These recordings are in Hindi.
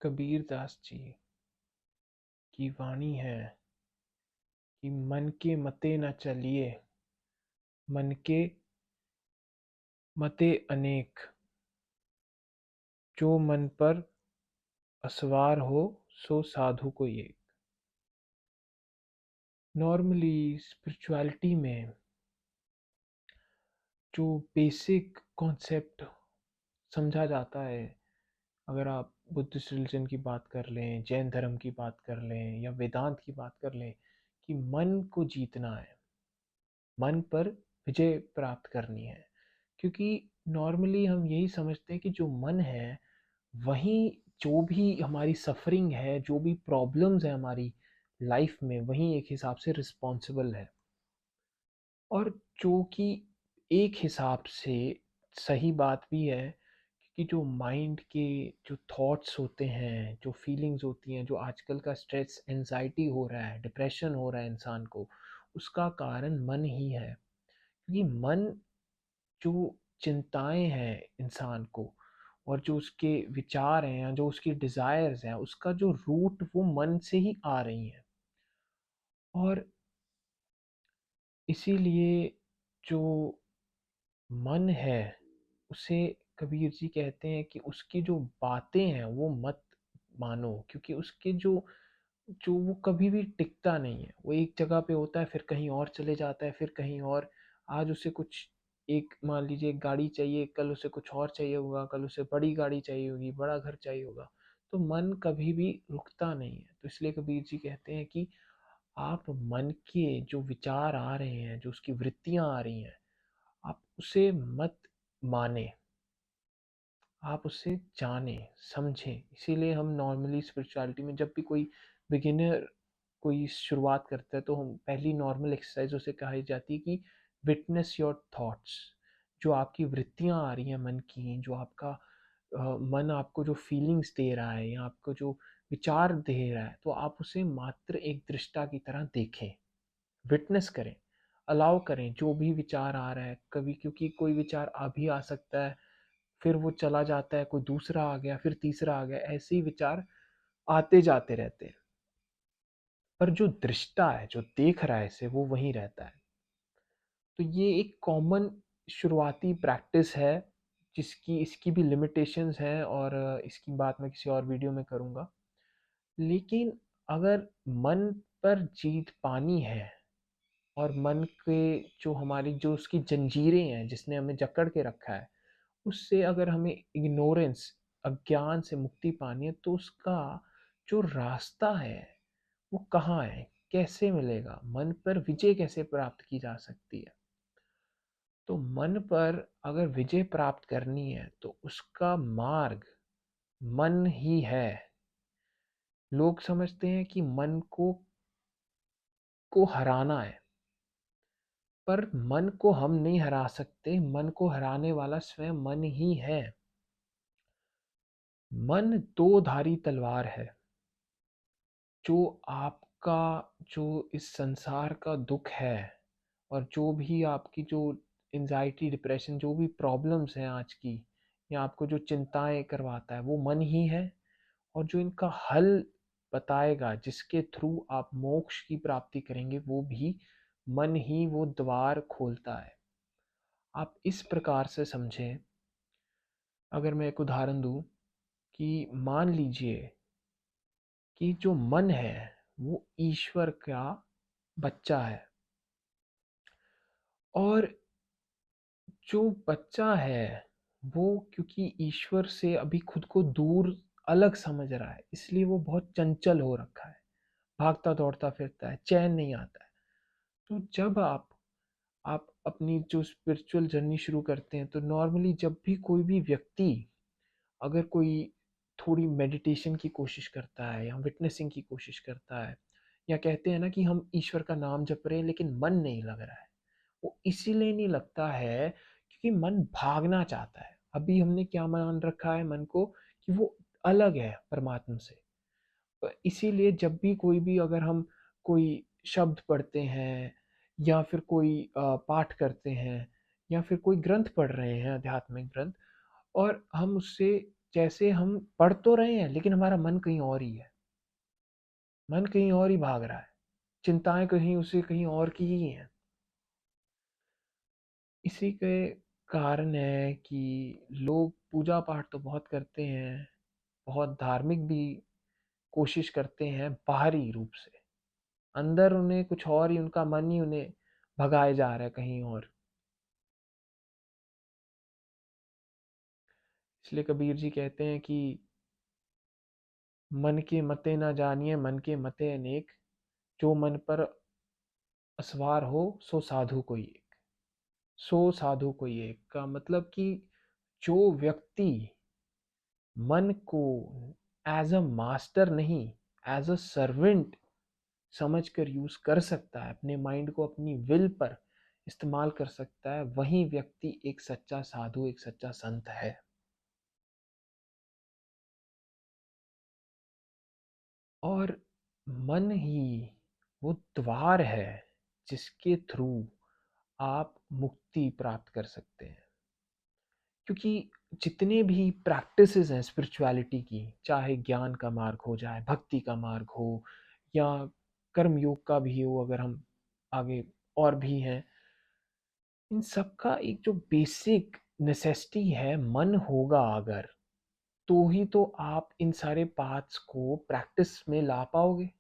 कबीर दास जी की वाणी है कि मन के मते न चलिए, मन के मते अनेक, जो मन पर असवार हो सो साधु को एक। नॉर्मली स्पिरिचुअलिटी में जो बेसिक कॉन्सेप्ट समझा जाता है, अगर आप बुद्धिस्ट रिलीजन की बात कर लें, जैन धर्म की बात कर लें या वेदांत की बात कर लें, कि मन को जीतना है, मन पर विजय प्राप्त करनी है। क्योंकि नॉर्मली हम यही समझते हैं कि जो मन है वही, जो भी हमारी सफरिंग है, जो भी प्रॉब्लम्स है हमारी लाइफ में, वही एक हिसाब से रिस्पॉन्सिबल है। और जो कि एक हिसाब से सही बात भी है, क्योंकि जो माइंड के जो थॉट्स होते हैं, जो फीलिंग्स होती हैं, जो आजकल का स्ट्रेस, एंजाइटी हो रहा है, डिप्रेशन हो रहा है इंसान को, उसका कारण मन ही है। क्योंकि मन जो चिंताएं हैं इंसान को, और जो उसके विचार हैं या जो उसकी डिज़ायर्स हैं, उसका जो रूट वो मन से ही आ रही हैं। और इसीलिए जो मन है उसे कबीर जी कहते हैं कि उसकी जो बातें हैं वो मत मानो, क्योंकि उसके जो जो वो कभी भी टिकता नहीं है। वो एक जगह पे होता है, फिर कहीं और चले जाता है, फिर कहीं और। आज उसे कुछ, एक मान लीजिए एक गाड़ी चाहिए, कल उसे कुछ और चाहिए होगा, कल उसे बड़ी गाड़ी चाहिए होगी, बड़ा घर चाहिए होगा। तो मन कभी भी रुकता नहीं है। तो इसलिए कबीर जी कहते हैं कि आप मन के जो विचार आ रहे हैं, जो उसकी वृत्तियां आ रही हैं, आप उसे मत माने, आप उसे जाने, समझें। इसीलिए हम नॉर्मली स्पिरिचुअलिटी में जब भी कोई बिगिनर कोई शुरुआत करता है, तो हम पहली नॉर्मल एक्सरसाइज उसे कही जाती है कि विटनेस योर थॉट्स। जो आपकी वृत्तियां आ रही हैं मन की, जो आपका मन आपको जो फीलिंग्स दे रहा है या आपको जो विचार दे रहा है, तो आप उसे मात्र एक दृष्टा की तरह देखें, विटनेस करें, अलाउ करें जो भी विचार आ रहा है। कभी क्योंकि कोई विचार अभी आ सकता है, फिर वो चला जाता है, कोई दूसरा आ गया, फिर तीसरा आ गया, ऐसे ही विचार आते जाते रहते हैं। पर जो दृष्टा है, जो देख रहा है इसे, वो वहीं रहता है। तो ये एक कॉमन शुरुआती प्रैक्टिस है, जिसकी इसकी भी लिमिटेशंस हैं, और इसकी बात मैं किसी और वीडियो में करूँगा। लेकिन अगर मन पर जीत पानी है, और मन के जो हमारी जो उसकी जंजीरें हैं जिसने हमें जकड़ के रखा है, उससे अगर हमें इग्नोरेंस, अज्ञान से मुक्ति पानी है, तो उसका जो रास्ता है वो कहाँ है, कैसे मिलेगा, मन पर विजय कैसे प्राप्त की जा सकती है। तो मन पर अगर विजय प्राप्त करनी है तो उसका मार्ग मन ही है। लोग समझते हैं कि मन को हराना है, पर मन को हम नहीं हरा सकते। मन को हराने वाला स्वयं मन ही है। मन दो धारी तलवार है। जो आपका, जो इस संसार का दुख है, और जो भी आपकी जो एंजाइटी, डिप्रेशन, जो भी प्रॉब्लम्स हैं आज की, या आपको जो चिंताएं करवाता है, वो मन ही है। और जो इनका हल बताएगा, जिसके थ्रू आप मोक्ष की प्राप्ति करेंगे, वो भी मन ही वो द्वार खोलता है। आप इस प्रकार से समझें। अगर मैं एक उदाहरण दूं, कि मान लीजिए कि जो मन है वो ईश्वर का बच्चा है, और जो बच्चा है वो क्योंकि ईश्वर से अभी खुद को दूर अलग समझ रहा है, इसलिए वो बहुत चंचल हो रखा है, भागता दौड़ता फिरता है, चैन नहीं आता है। तो जब आप अपनी जो स्पिरिचुअल जर्नी शुरू करते हैं, तो नॉर्मली जब भी कोई भी व्यक्ति, अगर कोई थोड़ी मेडिटेशन की कोशिश करता है या विटनेसिंग की कोशिश करता है, या कहते हैं ना कि हम ईश्वर का नाम जप रहे हैं लेकिन मन नहीं लग रहा है, वो इसीलिए नहीं लगता है क्योंकि मन भागना चाहता है। अभी हमने क्या मान रखा है मन को, कि वो अलग है परमात्मा से। तो इसीलिए जब भी कोई भी, अगर हम कोई शब्द पढ़ते हैं, या फिर कोई पाठ करते हैं, या फिर कोई ग्रंथ पढ़ रहे हैं, आध्यात्मिक ग्रंथ, और हम उससे जैसे हम पढ़ तो रहे हैं लेकिन हमारा मन कहीं और ही है, मन कहीं और ही भाग रहा है, चिंताएं कहीं उसे कहीं और की ही हैं। इसी के कारण है कि लोग पूजा पाठ तो बहुत करते हैं, बहुत धार्मिक भी कोशिश करते हैं बाहरी रूप से, अंदर उन्हें कुछ और ही, उनका मन ही उन्हें भगाए जा रहा है कहीं और। इसलिए कबीर जी कहते हैं कि मन के मते ना जानिए, मन के मते अनेक, जो मन पर असवार हो सो साधु कोई एक। सो साधु कोई एक का मतलब कि जो व्यक्ति मन को एज अ मास्टर नहीं, एज अ सर्वेंट समझ कर यूज कर सकता है, अपने माइंड को अपनी विल पर इस्तेमाल कर सकता है, वही व्यक्ति एक सच्चा साधु, एक सच्चा संत है। और मन ही वो द्वार है जिसके थ्रू आप मुक्ति प्राप्त कर सकते हैं। क्योंकि जितने भी प्रैक्टिसेस हैं स्पिरिचुअलिटी की, चाहे ज्ञान का मार्ग हो, चाहे भक्ति का मार्ग हो, या कर्म योग का भी हो, अगर हम आगे और भी हैं, इन सब का एक जो बेसिक नेसेसिटी है, मन होगा अगर, तो ही तो आप इन सारे पाथ्स को प्रैक्टिस में ला पाओगे।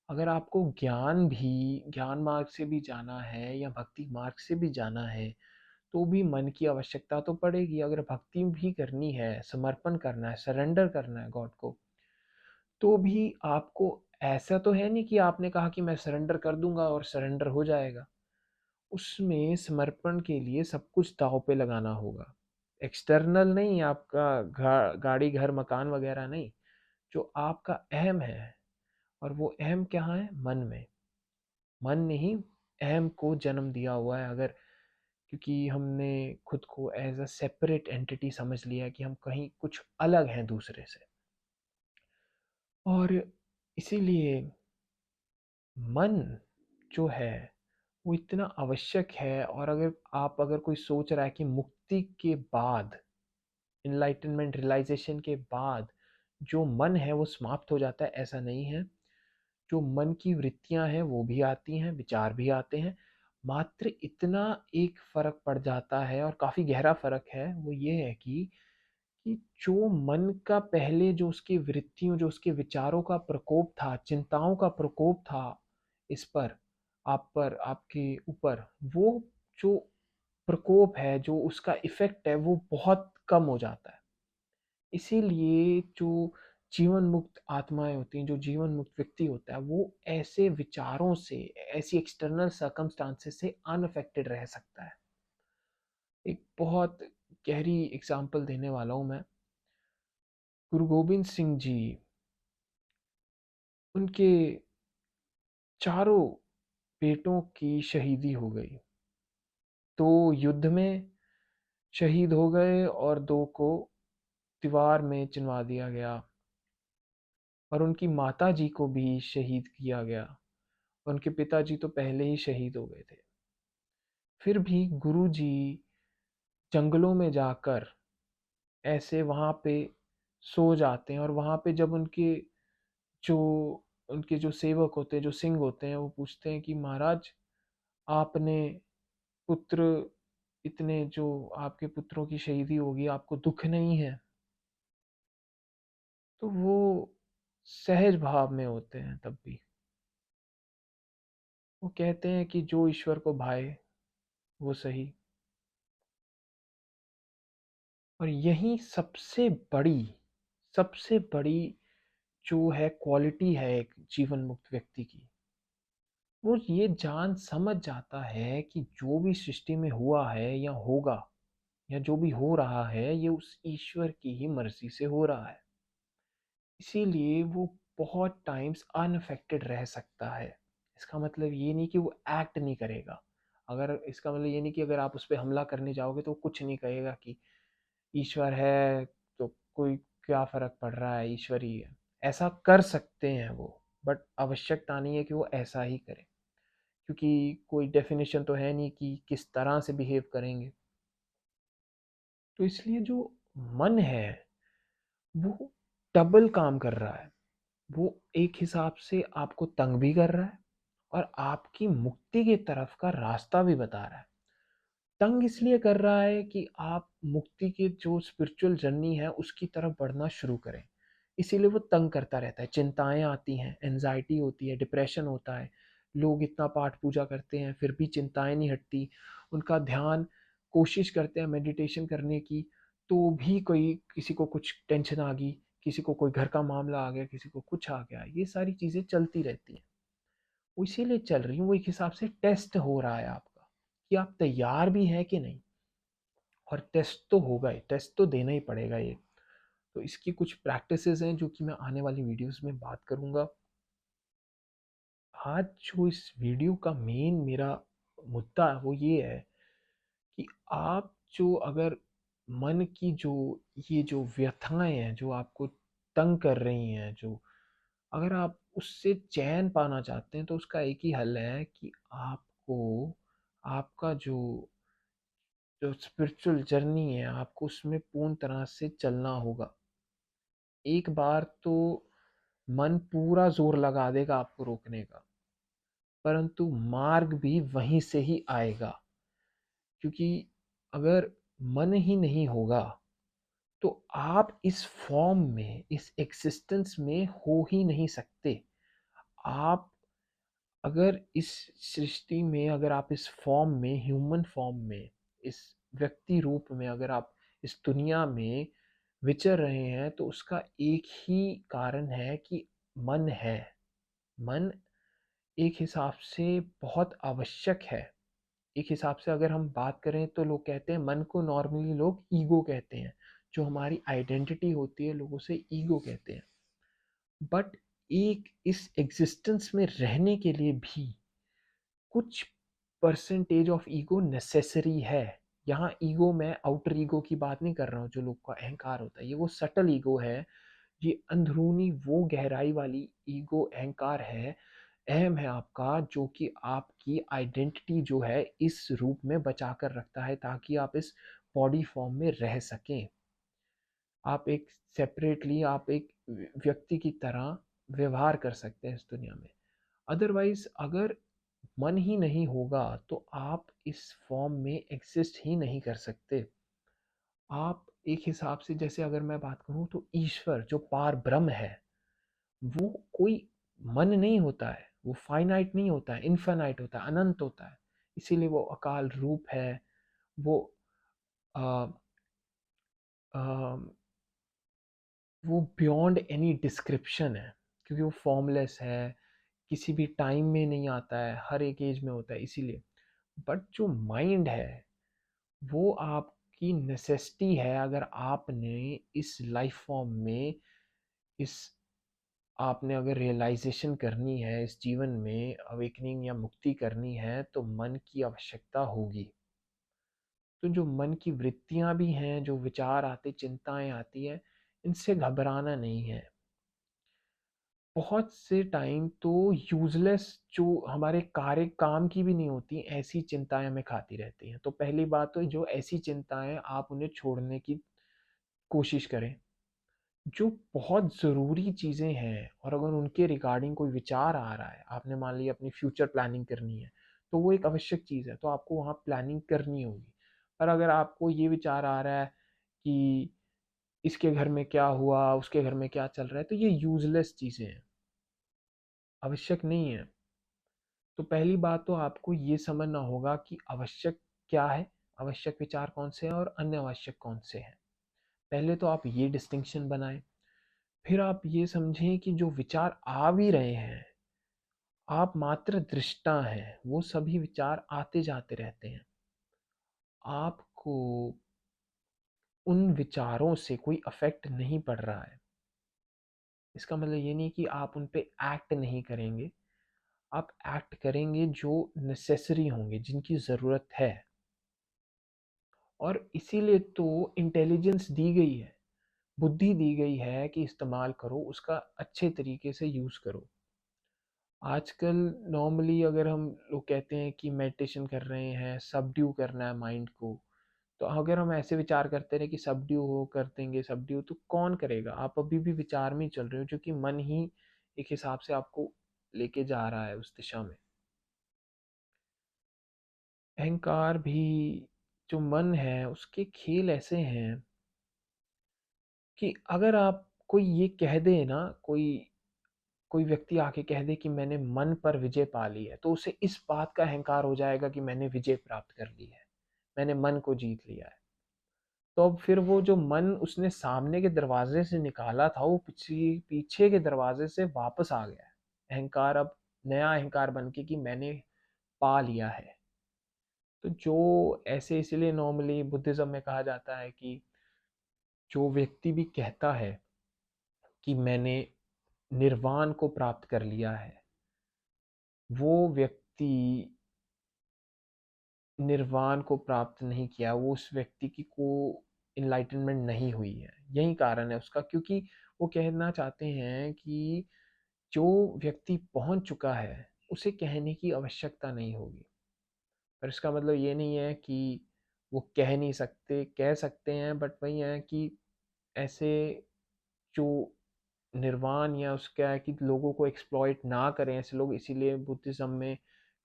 अगर आपको ज्ञान मार्ग से भी जाना है या भक्ति मार्ग से भी जाना है, तो भी मन की आवश्यकता तो पड़ेगी। अगर भक्ति भी करनी है, समर्पण करना है, सरेंडर करना है गॉड को, तो भी आपको, ऐसा तो है नहीं कि आपने कहा कि मैं सरेंडर कर दूंगा और सरेंडर हो जाएगा। उसमें समर्पण के लिए सब कुछ दांव पे लगाना होगा। एक्सटर्नल नहीं, आपका गाड़ी घर मकान वगैरह नहीं, जो आपका अहम है। और वो अहम क्या है? मन में। मन ने ही अहम को जन्म दिया हुआ है। अगर, क्योंकि हमने खुद को एज अ सेपरेट एंटिटी समझ लिया कि हम कहीं कुछ अलग हैं दूसरे से। और इसीलिए मन जो है वो इतना आवश्यक है। और अगर कोई सोच रहा है कि मुक्ति के बाद, इनलाइटनमेंट रियलाइजेशन के बाद जो मन है वो समाप्त हो जाता है, ऐसा नहीं है। जो मन की वृत्तियां हैं वो भी आती हैं, विचार भी आते हैं। मात्र इतना एक फर्क पड़ जाता है, और काफी गहरा फर्क है, वो ये है कि जो मन का पहले, जो उसकी वृत्तियों, जो उसके विचारों का प्रकोप था, चिंताओं का प्रकोप था इस पर, आप पर, आपके ऊपर, वो जो प्रकोप है, जो उसका इफेक्ट है, वो बहुत कम हो जाता है। इसीलिए जो जीवन मुक्त आत्माएं होती हैं, जो जीवन मुक्त व्यक्ति होता है, वो ऐसे विचारों से, ऐसी एक्सटर्नल सर्कमस्टांसेस से अनअफेक्टेड रह सकता है। एक बहुत गहरी एग्जांपल देने वाला हूं मैं। गुरु गोविंद सिंह जी, उनके चारों बेटों की शहीदी हो गई। दो युद्ध में शहीद हो गए और दो को दीवार में चिनवा दिया गया। और उनकी माता जी को भी शहीद किया गया। उनके पिताजी तो पहले ही शहीद हो गए थे। फिर भी गुरु जी जंगलों में जाकर ऐसे वहाँ पे सो जाते हैं। और वहाँ पे जब जो उनके जो सेवक होते हैं, जो सिंह होते हैं, वो पूछते हैं कि महाराज, आपने पुत्र, इतने जो आपके पुत्रों की शहीदी होगी, आपको दुख नहीं है? तो वो सहज भाव में होते हैं तब भी। वो कहते हैं कि जो ईश्वर को भाए वो सही। और यही सबसे बड़ी जो है क्वालिटी है एक जीवन मुक्त व्यक्ति की। वो ये जान समझ जाता है कि जो भी सृष्टि में हुआ है या होगा, या जो भी हो रहा है, ये उस ईश्वर की ही मर्जी से हो रहा है। इसीलिए वो बहुत टाइम्स अनअफेक्टेड रह सकता है। इसका मतलब ये नहीं कि वो एक्ट नहीं करेगा। अगर इसका मतलब ये नहीं कि अगर आप उस पर हमला करने जाओगे तो वो कुछ नहीं कहेगा कि ईश्वर है तो कोई क्या फर्क पड़ रहा है, ईश्वर ही है। ऐसा कर सकते हैं वो, बट आवश्यकता नहीं है कि वो ऐसा ही करें, क्योंकि कोई डेफिनेशन तो है नहीं कि किस तरह से बिहेव करेंगे। तो इसलिए जो मन है वो डबल काम कर रहा है। वो एक हिसाब से आपको तंग भी कर रहा है और आपकी मुक्ति की तरफ का रास्ता भी बता रहा है। तंग इसलिए कर रहा है कि आप मुक्ति की जो स्पिरिचुअल जर्नी है उसकी तरफ बढ़ना शुरू करें। इसीलिए वो तंग करता रहता है। चिंताएं आती हैं, एंजाइटी होती है, डिप्रेशन होता है। लोग इतना पाठ पूजा करते हैं फिर भी चिंताएं नहीं हटती। उनका ध्यान, कोशिश करते हैं मेडिटेशन करने की, तो भी कोई, किसी को कुछ टेंशन आ गई, किसी को कोई घर का मामला आ गया, किसी को कुछ आ गया। ये सारी चीज़ें चलती रहती हैं। वो इसीलिए चल रही हैं। वो एक हिसाब से टेस्ट हो रहा है आपका कि आप तैयार भी हैं कि नहीं। और टेस्ट तो होगा ही, टेस्ट तो देना ही पड़ेगा ये। तो इसकी कुछ प्रैक्टिसेस हैं जो कि मैं आने वाली वीडियोस में बात करूंगा। आज जो इस वीडियो का मेन मेरा मुद्दा है वो ये है कि आप जो अगर मन की जो ये जो व्यथाएं हैं जो आपको तंग कर रही हैं, जो अगर आप उससे चैन पाना चाहते हैं तो उसका एक ही हल है कि आपको आपका जो जो स्पिरिचुअल जर्नी है आपको उसमें पूर्ण तरह से चलना होगा। एक बार तो मन पूरा जोर लगा देगा आपको रोकने का, परंतु मार्ग भी वहीं से ही आएगा। क्योंकि अगर मन ही नहीं होगा तो आप इस फॉर्म में, इस एक्सिस्टेंस में हो ही नहीं सकते। आप अगर इस सृष्टि में, अगर आप इस फॉर्म में, ह्यूमन फॉर्म में, इस व्यक्ति रूप में अगर आप इस दुनिया में विचर रहे हैं तो उसका एक ही कारण है कि मन है। मन एक हिसाब से बहुत आवश्यक है। एक हिसाब से अगर हम बात करें तो लोग कहते हैं मन को, नॉर्मली लोग ईगो कहते हैं। जो हमारी आइडेंटिटी होती है लोग उसे ईगो कहते हैं। बट एक इस एग्जिस्टेंस में रहने के लिए भी कुछ परसेंटेज ऑफ ईगो नेसेसरी है। यहाँ ईगो, मैं आउटर ईगो की बात नहीं कर रहा हूँ जो लोग का अहंकार होता है, ये वो सटल ईगो है। ये अंदरूनी वो गहराई वाली ईगो, अहंकार है, अहम है आपका, जो कि आपकी आइडेंटिटी जो है इस रूप में बचा कर रखता है ताकि आप इस बॉडी फॉर्म में रह सकें। आप एक सेपरेटली, आप एक व्यक्ति की तरह व्यवहार कर सकते हैं इस दुनिया में। अदरवाइज अगर मन ही नहीं होगा तो आप इस फॉर्म में एग्जिस्ट ही नहीं कर सकते। आप एक हिसाब से, जैसे अगर मैं बात करूं तो ईश्वर जो पार ब्रह्म है वो कोई मन नहीं होता है। वो फाइनाइट नहीं होता है, इनफाइनाइट होता है, अनंत होता है। इसीलिए वो अकाल रूप है। वो आ, आ, वो बियॉन्ड एनी डिस्क्रिप्शन है, क्योंकि वो फॉर्मलेस है, किसी भी टाइम में नहीं आता है, हर एक एज में होता है इसीलिए। बट जो माइंड है वो आपकी नेसेसिटी है। अगर आपने इस लाइफ फॉर्म में, इस आपने अगर रियलाइजेशन करनी है, इस जीवन में अवेकनिंग या मुक्ति करनी है तो मन की आवश्यकता होगी। तो जो मन की वृत्तियां भी हैं, जो विचार आते, चिंताएं आती हैं, इनसे घबराना नहीं है। बहुत से टाइम तो यूजलेस, जो हमारे कार्य काम की भी नहीं होती, ऐसी चिंताएं हमें खाती रहती हैं। तो पहली बात तो जो ऐसी चिंताएं, आप उन्हें छोड़ने की कोशिश करें। जो बहुत ज़रूरी चीज़ें हैं और अगर उनके रिगार्डिंग कोई विचार आ रहा है, आपने मान लिया अपनी फ्यूचर प्लानिंग करनी है, तो वो एक आवश्यक चीज़ है, तो आपको वहाँ प्लानिंग करनी होगी। पर अगर आपको ये विचार आ रहा है कि इसके घर में क्या हुआ, उसके घर में क्या चल रहा है, तो ये यूजलेस चीज़ें हैं, आवश्यक नहीं है। तो पहली बात तो आपको ये समझना होगा कि आवश्यक क्या है, आवश्यक विचार कौन से हैं और अन्य आवश्यक कौन से हैं। पहले तो आप ये डिस्टिंक्शन बनाएं। फिर आप ये समझें कि जो विचार आ भी रहे हैं, आप मात्र दृष्टा हैं, वो सभी विचार आते जाते रहते हैं। आपको उन विचारों से कोई अफेक्ट नहीं पड़ रहा है। इसका मतलब ये नहीं कि आप उन पे एक्ट नहीं करेंगे। आप एक्ट करेंगे जो नेसेसरी होंगे, जिनकी ज़रूरत है। और इसीलिए तो इंटेलिजेंस दी गई है, बुद्धि दी गई है कि इस्तेमाल करो, उसका अच्छे तरीके से यूज़ करो। आजकल नॉर्मली अगर हम लोग कहते हैं कि मेडिटेशन कर रहे हैं, सबड्यू करना है माइंड को, तो अगर हम ऐसे विचार करते रहे कि सबड्यू हो कर देंगे सबड्यू, तो कौन करेगा? आप अभी भी विचार में ही चल रहे हो, जो कि मन ही एक हिसाब से आपको लेके जा रहा है उस दिशा में। अहंकार भी, जो मन है उसके खेल ऐसे हैं कि अगर आप कोई ये कह दे ना, कोई कोई व्यक्ति आके कह दे कि मैंने मन पर विजय पा ली है, तो उसे इस बात का अहंकार हो जाएगा कि मैंने विजय प्राप्त कर ली है, मैंने मन को जीत लिया है। तो अब फिर वो जो मन उसने सामने के दरवाजे से निकाला था, वो पीछे पीछे के दरवाजे से वापस आ गया है। अहंकार अब नया अहंकार बन के कि मैंने पा लिया है। तो जो ऐसे, इसीलिए नॉर्मली बुद्धिज्म में कहा जाता है कि जो व्यक्ति भी कहता है कि मैंने निर्वाण को प्राप्त कर लिया है, वो व्यक्ति निर्वाण को प्राप्त नहीं किया, वो उस व्यक्ति की को इनलाइटनमेंट नहीं हुई है। यही कारण है उसका, क्योंकि वो कहना चाहते हैं कि जो व्यक्ति पहुंच चुका है उसे कहने की आवश्यकता नहीं होगी। पर इसका मतलब ये नहीं है कि वो कह नहीं सकते, कह सकते हैं, बट वही है कि ऐसे जो निर्वाण या उसका है कि लोगों को एक्सप्लॉइट ना करें ऐसे लोग। इसीलिए बुद्धिज्म में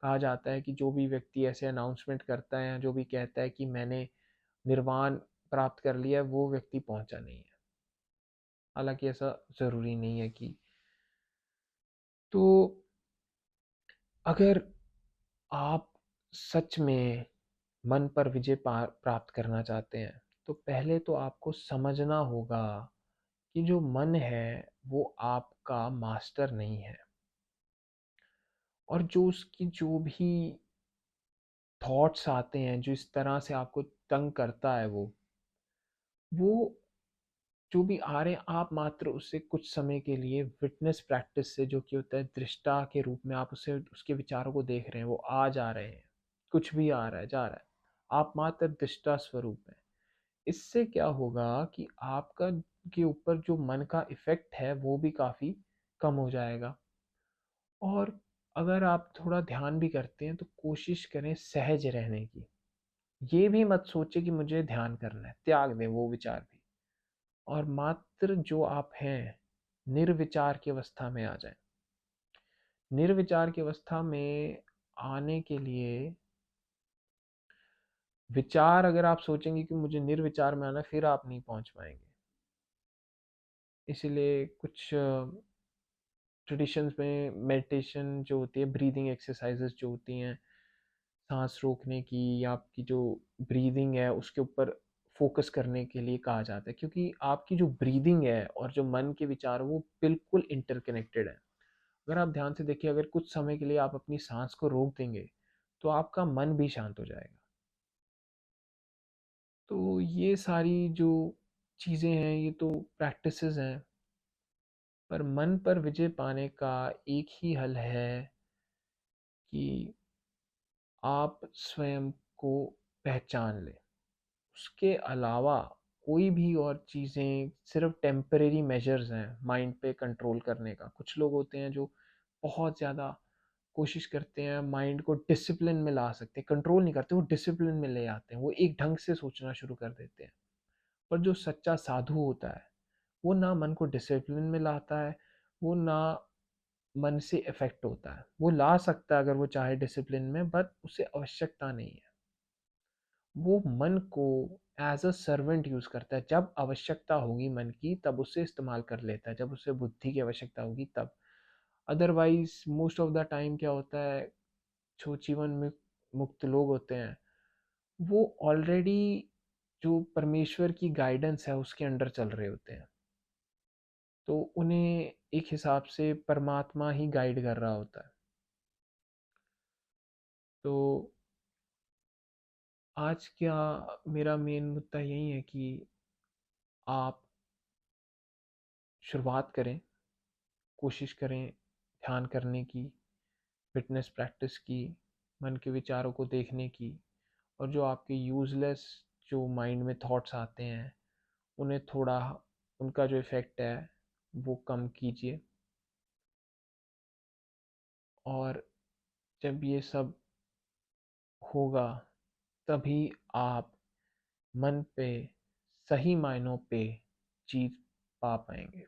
कहा जाता है कि जो भी व्यक्ति ऐसे अनाउंसमेंट करता है या जो भी कहता है कि मैंने निर्वाण प्राप्त कर लिया है, वो व्यक्ति पहुंचा नहीं है। हालांकि ऐसा ज़रूरी नहीं है कि, तो अगर आप सच में मन पर विजय प्राप्त करना चाहते हैं, तो पहले तो आपको समझना होगा कि जो मन है वो आपका मास्टर नहीं है, और जो उसकी जो भी थॉट्स आते हैं, जो इस तरह से आपको तंग करता है, वो जो भी आ रहे हैं, आप मात्र उसे कुछ समय के लिए विटनेस प्रैक्टिस से, जो कि होता है दृष्टा के रूप में, आप उसे उसके विचारों को देख रहे हैं, वो आ जा रहे हैं, कुछ भी आ रहा है जा रहा है, आप मात्र दृष्टा स्वरूप हैं। इससे क्या होगा कि आपका के ऊपर जो मन का इफेक्ट है वो भी काफ़ी कम हो जाएगा। और अगर आप थोड़ा ध्यान भी करते हैं तो कोशिश करें सहज रहने की। ये भी मत सोचे कि मुझे ध्यान करना है, त्याग दें वो विचार भी, और मात्र जो आप हैं निर्विचार की अवस्था में आ जाएं। निर्विचार की अवस्था में आने के लिए, विचार अगर आप सोचेंगे कि मुझे निर्विचार में आना, फिर आप नहीं पहुंच पाएंगे। इसीलिए कुछ ट्रेडिशंस में मेडिटेशन जो होती है, ब्रीदिंग एक्सरसाइजेस जो होती हैं, सांस रोकने की या आपकी जो ब्रीदिंग है उसके ऊपर फोकस करने के लिए कहा जाता है, क्योंकि आपकी जो ब्रीदिंग है और जो मन के विचार वो बिल्कुल इंटरकनेक्टेड है। अगर आप ध्यान से देखिए, अगर कुछ समय के लिए आप अपनी सांस को रोक देंगे तो आपका मन भी शांत हो जाएगा। तो ये सारी जो चीज़ें हैं ये तो प्रैक्टिसेस हैं, पर मन पर विजय पाने का एक ही हल है कि आप स्वयं को पहचान लें। उसके अलावा कोई भी और चीज़ें सिर्फ टेम्परेरी मेजर्स हैं माइंड पे कंट्रोल करने का। कुछ लोग होते हैं जो बहुत ज़्यादा कोशिश करते हैं माइंड को डिसिप्लिन में ला सकते हैं, कंट्रोल नहीं करते, वो डिसिप्लिन में ले आते हैं, वो एक ढंग से सोचना शुरू कर देते हैं। पर जो सच्चा साधु होता है वो ना मन को डिसिप्लिन में लाता है, वो ना मन से इफेक्ट होता है। वो ला सकता है अगर वो चाहे डिसिप्लिन में, बट उसे आवश्यकता नहीं है। वो मन को एज अ सर्वेंट यूज करता है। जब आवश्यकता होगी मन की तब उसे इस्तेमाल कर लेता है, जब उसे बुद्धि की आवश्यकता होगी तब। Otherwise most of the time क्या होता है, जो जीवन में मुक्त लोग होते हैं वो ऑलरेडी जो परमेश्वर की गाइडेंस है उसके अंडर चल रहे होते हैं। तो उन्हें एक हिसाब से परमात्मा ही गाइड कर रहा होता है। तो आज क्या मेरा मेन मुद्दा यही है कि आप शुरुआत करें, कोशिश करें ध्यान करने की, फिटनेस प्रैक्टिस की, मन के विचारों को देखने की, और जो आपके यूज़लेस जो माइंड में थॉट्स आते हैं उन्हें थोड़ा, उनका जो इफ़ेक्ट है वो कम कीजिए। और जब ये सब होगा तभी आप मन पे सही मायनों पे जीत पा पाएंगे।